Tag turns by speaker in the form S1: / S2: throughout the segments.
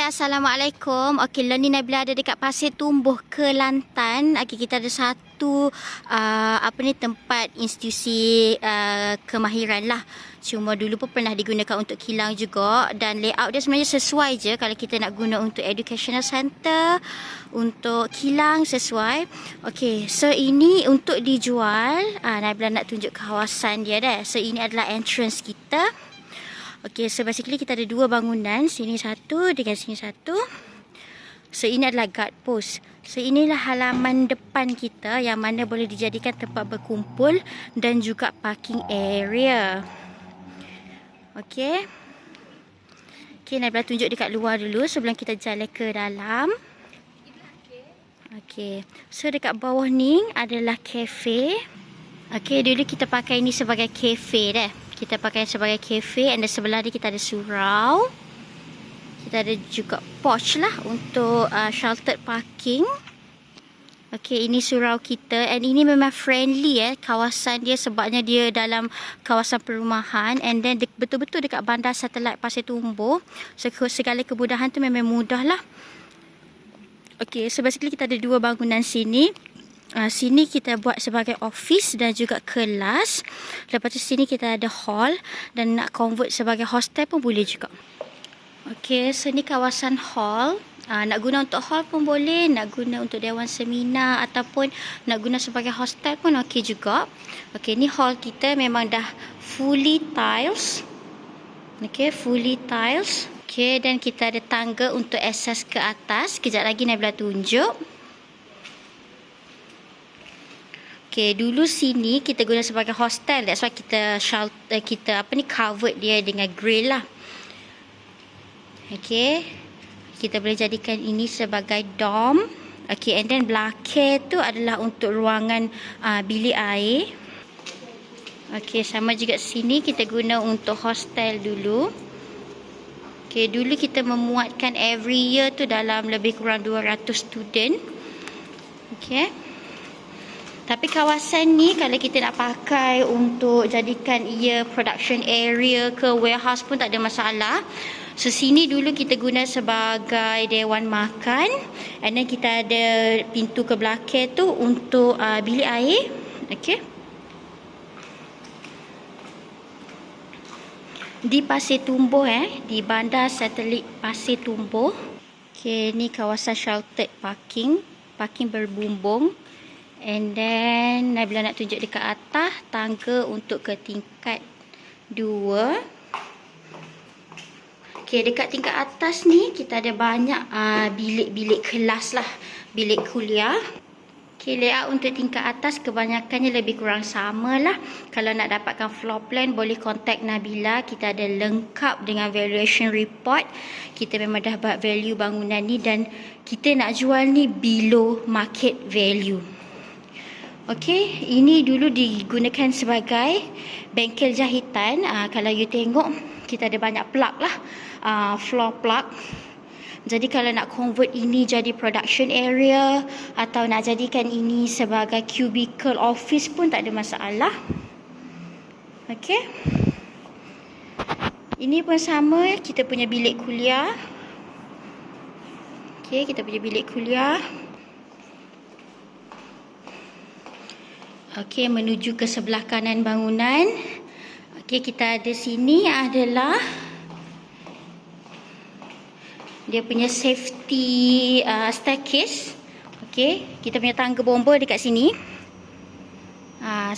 S1: Hai, Assalamualaikum. Okey, Learning Nabila ada dekat Pasir Tumbuh, Kelantan. Okey, kita ada satu tempat institusi kemahiran lah. Cuma dulu pun pernah digunakan untuk kilang juga, dan layout dia sebenarnya sesuai je kalau kita nak guna untuk educational center, untuk kilang sesuai. Okey, so ini untuk dijual. Nabila nak tunjuk kawasan dia dah. So ini adalah entrance kita. Okey, so basically kita ada dua bangunan, sini satu dengan sini satu. So ini adalah guard post. So inilah halaman depan kita yang mana boleh dijadikan tempat berkumpul dan juga parking area. Okey. Okey, Nabila tunjuk dekat luar dulu sebelum kita jalan ke dalam. Okey, so dekat bawah ni adalah kafe. Okey, dulu kita pakai ini sebagai kafe dah. Kita pakai sebagai kafe, dan sebelah ni kita ada surau. Kita ada juga porch lah untuk sheltered parking. Okey, ini surau kita, and ini memang friendly kawasan dia sebabnya dia dalam kawasan perumahan, and then betul-betul dekat bandar satelit Pasir Tumbuh. So segala kemudahan tu memang mudah lah. Okey, so basically kita ada dua bangunan sini. Sini kita buat sebagai office dan juga kelas. Lepas tu sini kita ada hall, dan nak convert sebagai hostel pun boleh juga. Okey, so ni kawasan hall. Nak guna untuk hall pun boleh, nak guna untuk dewan seminar ataupun nak guna sebagai hostel pun okey juga. Okey, ni hall kita memang dah fully tiles. Okey, fully tiles. Okey, dan kita ada tangga untuk akses ke atas. Kejap lagi Nabila tunjuk. Okay, dulu sini kita guna sebagai hostel. That's why kita covered dia dengan grill lah. Okay, kita boleh jadikan ini sebagai dorm. Okay, and then belakang tu adalah untuk ruangan bilik air. Okay, sama juga sini kita guna untuk hostel dulu. Okay, dulu kita memuatkan every year tu dalam lebih kurang 200 student. Okay. Tapi kawasan ni kalau kita nak pakai untuk jadikan ia production area ke warehouse pun tak ada masalah. So sini dulu kita guna sebagai dewan makan, and then kita ada pintu ke belakang tu untuk bilik air. Okey. Di Pasir Tumbuh di bandar satelit Pasir Tumbuh. Okey, ni kawasan sheltered parking berbumbung. And then Nabila nak tunjuk dekat atas tangga untuk ke tingkat 2. Okey, dekat tingkat atas ni kita ada banyak bilik-bilik kelas lah, bilik kuliah. Okey, layout untuk tingkat atas kebanyakannya lebih kurang sama lah. Kalau nak dapatkan floor plan boleh contact Nabila. Kita ada lengkap dengan valuation report. Kita memang dah buat value bangunan ni, dan kita nak jual ni below market value. Okey, ini dulu digunakan sebagai bengkel jahitan. Kalau you tengok, kita ada banyak plug lah, floor plug. Jadi kalau nak convert ini jadi production area atau nak jadikan ini sebagai cubicle office pun tak ada masalah. Okey. Ini pun sama, kita punya bilik kuliah. Okey, kita punya bilik kuliah. Okey, menuju ke sebelah kanan bangunan. Okey, kita ada sini adalah dia punya safety staircase. Okey, kita punya tangga bomba dekat sini.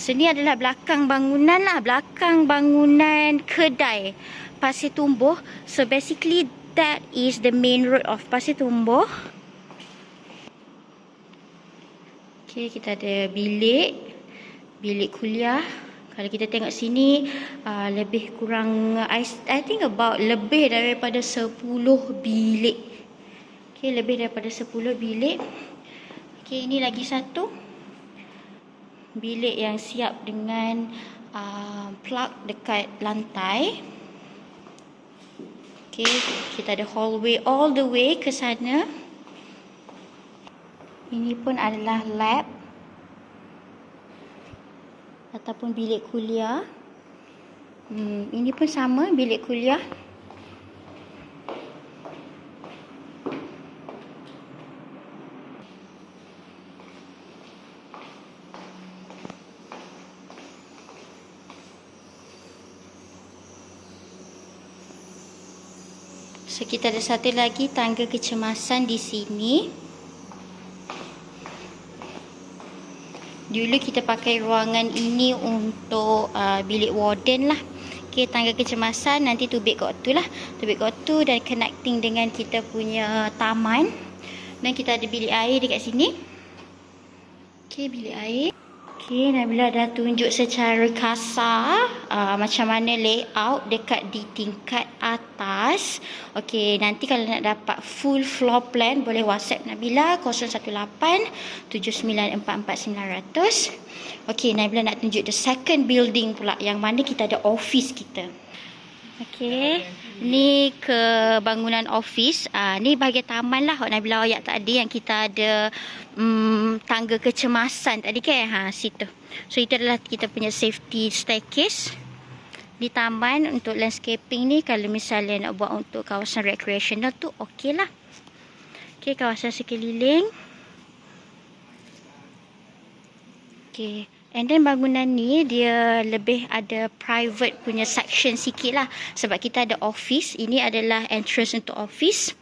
S1: Sini adalah belakang bangunan lah, belakang bangunan kedai Pasir Tumbuh. So basically that is the main road of Pasir Tumbuh. Okey, kita ada bilik kuliah. Kalau kita tengok sini lebih kurang I think about lebih daripada 10 bilik. Okey, lebih daripada 10 bilik. Okey, ini lagi satu bilik yang siap dengan plug dekat lantai. Okey, kita ada hallway all the way ke sana. Ini pun adalah lab ataupun bilik kuliah. Ini pun sama, bilik kuliah. So kita ada satu lagi tangga kecemasan di sini. Dulu kita pakai ruangan ini untuk bilik warden lah. Okay, tangga kecemasan nanti tubik kat tu lah. Tubik kat tu dan connecting dengan kita punya taman. Dan kita ada bilik air dekat sini. Okay, bilik air. Okay, Nabila dah tunjuk secara kasar macam mana layout dekat di tingkat atas. Okay, nanti kalau nak dapat full floor plan boleh WhatsApp Nabila 018-7944900. Okay, Nabila nak tunjuk the second building pula yang mana kita ada office kita. Okay, ni ke bangunan office. Ni bahagian taman lah Nabila ayat tadi yang kita ada tangga kecemasan tadi kan. Situ. So itu adalah kita punya safety staircase di taman untuk landscaping ni. Kalau misalnya nak buat untuk kawasan recreational tu okey lah. Okay, kawasan sekeliling. Okay. And then bangunan ni dia lebih ada private punya section sikit lah. Sebab kita ada office. Ini adalah entrance untuk office.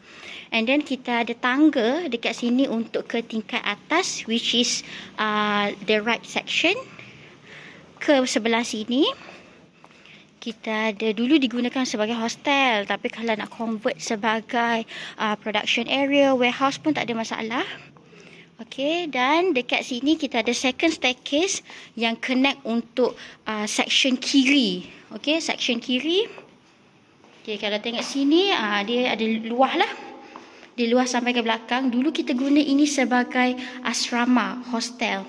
S1: And then kita ada tangga dekat sini untuk ke tingkat atas. Which is the right section. Ke sebelah sini. Kita ada dulu digunakan sebagai hostel. Tapi kalau nak convert sebagai production area, warehouse pun tak ada masalah. Okay, dan dekat sini kita ada second staircase yang connect untuk section kiri. Okay, section kiri. Okay, kalau tengok sini, dia ada luah lah. Dia luah sampai ke belakang. Dulu kita guna ini sebagai asrama, hostel.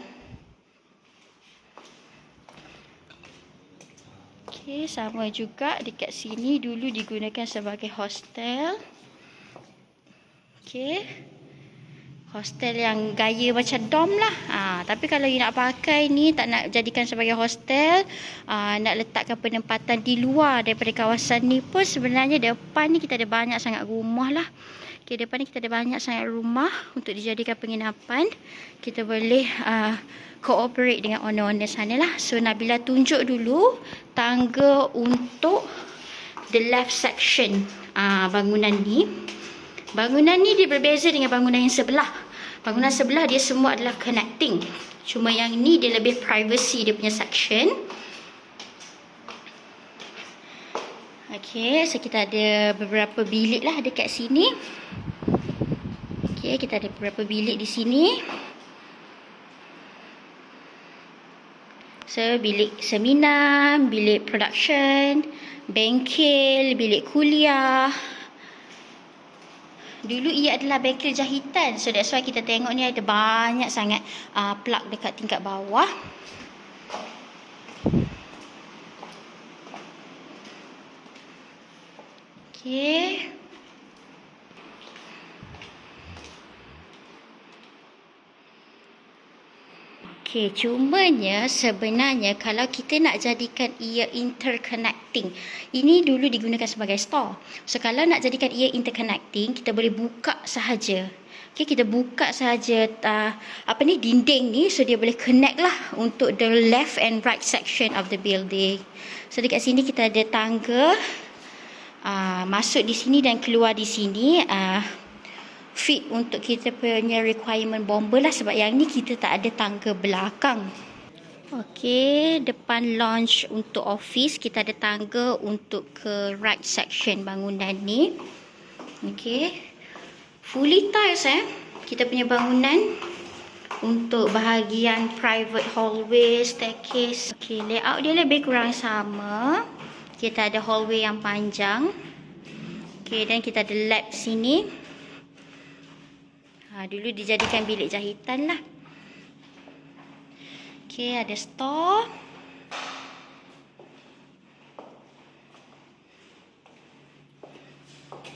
S1: Okay, sama juga dekat sini dulu digunakan sebagai hostel. Okay. Hostel yang gaya macam dom lah. Tapi kalau you nak pakai ni, tak nak jadikan sebagai hostel, nak letakkan penempatan di luar daripada kawasan ni pun, sebenarnya depan ni kita ada banyak sangat rumah lah. Okay, depan ni kita ada banyak sangat rumah untuk dijadikan penginapan. Kita boleh cooperate dengan owner-owner sana lah. So Nabila tunjuk dulu tangga untuk the left section bangunan ni. Bangunan ni dia berbeza dengan bangunan yang sebelah. Bangunan sebelah dia semua adalah connecting. Cuma yang ni dia lebih privacy dia punya section. Okay, so kita ada beberapa bilik lah dekat sini. Okay, kita ada beberapa bilik di sini. So, bilik seminar, bilik production, bengkel, bilik kuliah. Dulu ia adalah bengkel jahitan. So that's why kita tengok ni ada banyak sangat plug dekat tingkat bawah. Okay. Okey, cumanya sebenarnya kalau kita nak jadikan ia interconnecting, ini dulu digunakan sebagai store. So kalau nak jadikan ia interconnecting, kita boleh buka sahaja. Okey, kita buka sahaja dinding ni, so dia boleh connect lah untuk the left and right section of the building. So dekat sini kita ada tangga masuk di sini dan keluar di sini. Fit untuk kita punya requirement bomber lah, sebab yang ni kita tak ada tangga belakang. Okey, depan launch untuk office kita ada tangga untuk ke right section bangunan ni. Okey, fully tiles kita punya bangunan untuk bahagian private hallway, staircase. Okey, layout dia lebih kurang sama. Kita ada hallway yang panjang. Okey, dan kita ada lab sini. Dulu dijadikan bilik jahitan lah. Okey, ada store.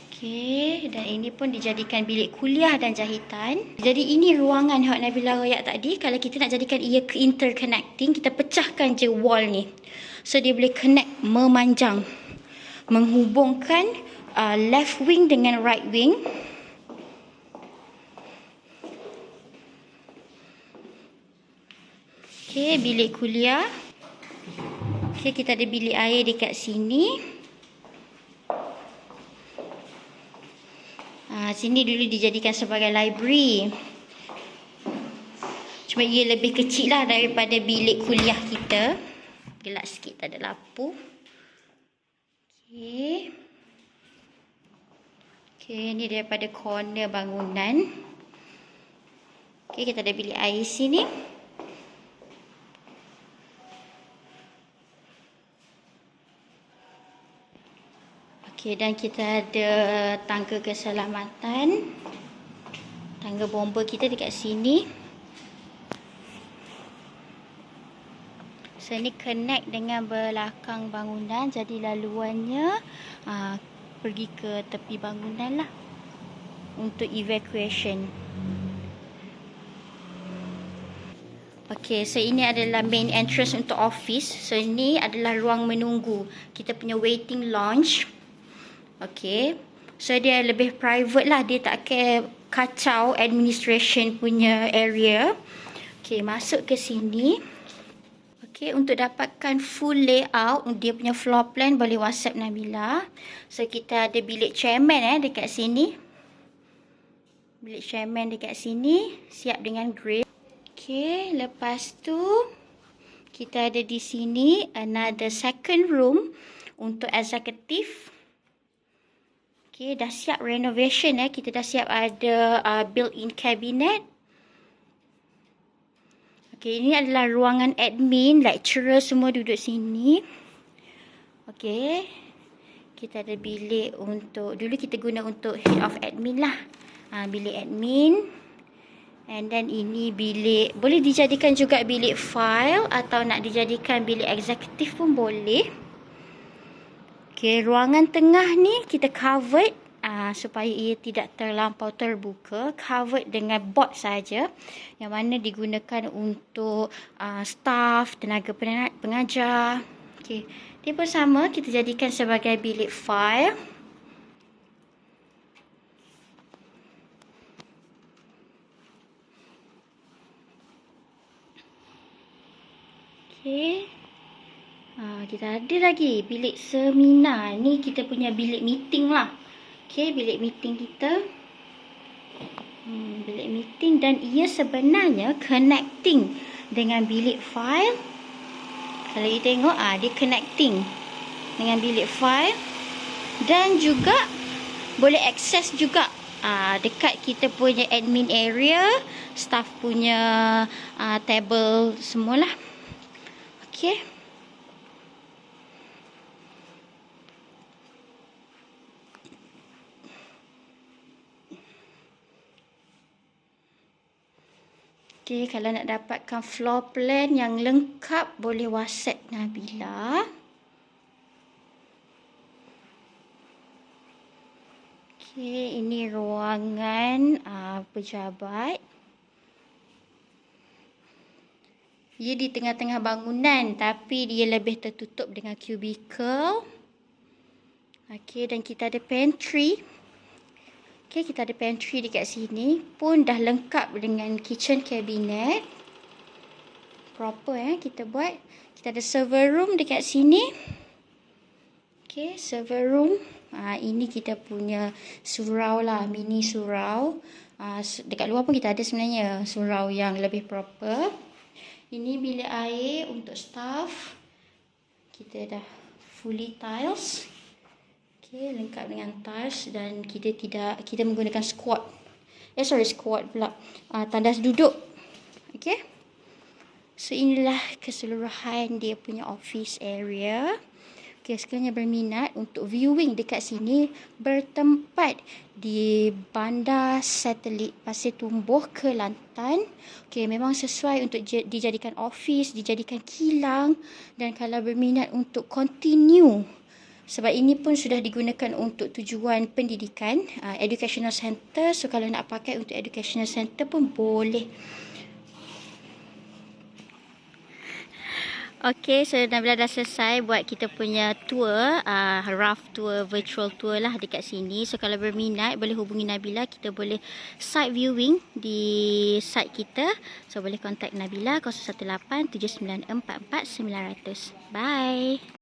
S1: Okey, dan ini pun dijadikan bilik kuliah dan jahitan. Jadi ini ruangan hak Nabila royak tadi. Kalau kita nak jadikan ia interconnecting, kita pecahkan je wall ni. So dia boleh connect, memanjang, menghubungkan left wing dengan right wing. Okey, bilik kuliah. Okey, kita ada bilik air dekat sini. Sini dulu dijadikan sebagai library. Cuma ia lebih kecil lah daripada bilik kuliah kita. Gelap sikit, tak ada lampu. Okey. Okey, ni daripada corner bangunan. Okey, kita ada bilik air sini. Okey, dan kita ada tangga keselamatan. Tangga bomba kita dekat sini. So, ni connect dengan belakang bangunan. Jadi, laluannya pergi ke tepi bangunan lah. Untuk evacuation. Okay, so ini adalah main entrance untuk office. So, ini adalah ruang menunggu. Kita punya waiting lounge. Okay. So, dia lebih private lah. Dia tak kacau administration punya area. Okay, masuk ke sini. Okay, untuk dapatkan full layout, dia punya floor plan boleh WhatsApp Nabila. So, kita ada bilik chairman dekat sini. Bilik chairman dekat sini. Siap dengan grill. Okay, lepas tu, kita ada di sini another second room untuk executive. Okay, dah siap renovation. Kita dah siap ada built-in cabinet. Okay, ini adalah ruangan admin, lecturer semua duduk sini. Okay, kita ada bilik untuk, dulu kita guna untuk head of admin lah. Bilik admin. And then ini bilik, boleh dijadikan juga bilik file atau nak dijadikan bilik eksekutif pun boleh. Okay, ruangan tengah ni kita covered. Supaya ia tidak terlampau terbuka, covered dengan board saja, yang mana digunakan untuk staff, tenaga pengajar. Okay. Dia pun sama, kita jadikan sebagai bilik file. Okay. Kita ada lagi bilik seminar. Ni kita punya bilik meeting lah. Okay, bilik meeting kita. Bilik meeting, dan ia sebenarnya connecting dengan bilik file. Kalau you tengok, dia connecting dengan bilik file. Dan juga boleh akses juga dekat kita punya admin area, staff punya table semualah. Okay. Okay, kalau nak dapatkan floor plan yang lengkap, boleh WhatsApp Nabila. Okay, ini ruangan pejabat. Ia di tengah-tengah bangunan, tapi dia lebih tertutup dengan cubicle. Okay, dan kita ada pantry. Okay, kita ada pantry dekat sini. Pun dah lengkap dengan kitchen cabinet. Proper kita buat. Kita ada server room dekat sini. Okay, server room. Ini kita punya surau lah. Mini surau. Dekat luar pun kita ada sebenarnya surau yang lebih proper. Ini bilik air untuk staff. Kita dah fully tiles. Okay, lengkap dengan tiles, dan kita menggunakan squat. Squat pula. Tandas duduk. Okay. So, inilah keseluruhan dia punya office area. Okay, sekiranya berminat untuk viewing dekat sini, bertempat di Bandar Satelit Pasir Tumbuh, Kelantan. Okay, memang sesuai untuk dijadikan office, dijadikan kilang, dan kalau berminat untuk continue, sebab ini pun sudah digunakan untuk tujuan pendidikan, educational center. So, kalau nak pakai untuk educational center pun boleh. Okay, so Nabila dah selesai buat kita punya tour, rough tour, virtual tour lah dekat sini. So, kalau berminat boleh hubungi Nabila. Kita boleh site viewing di site kita. So, boleh contact Nabila 018 7944 900. Bye!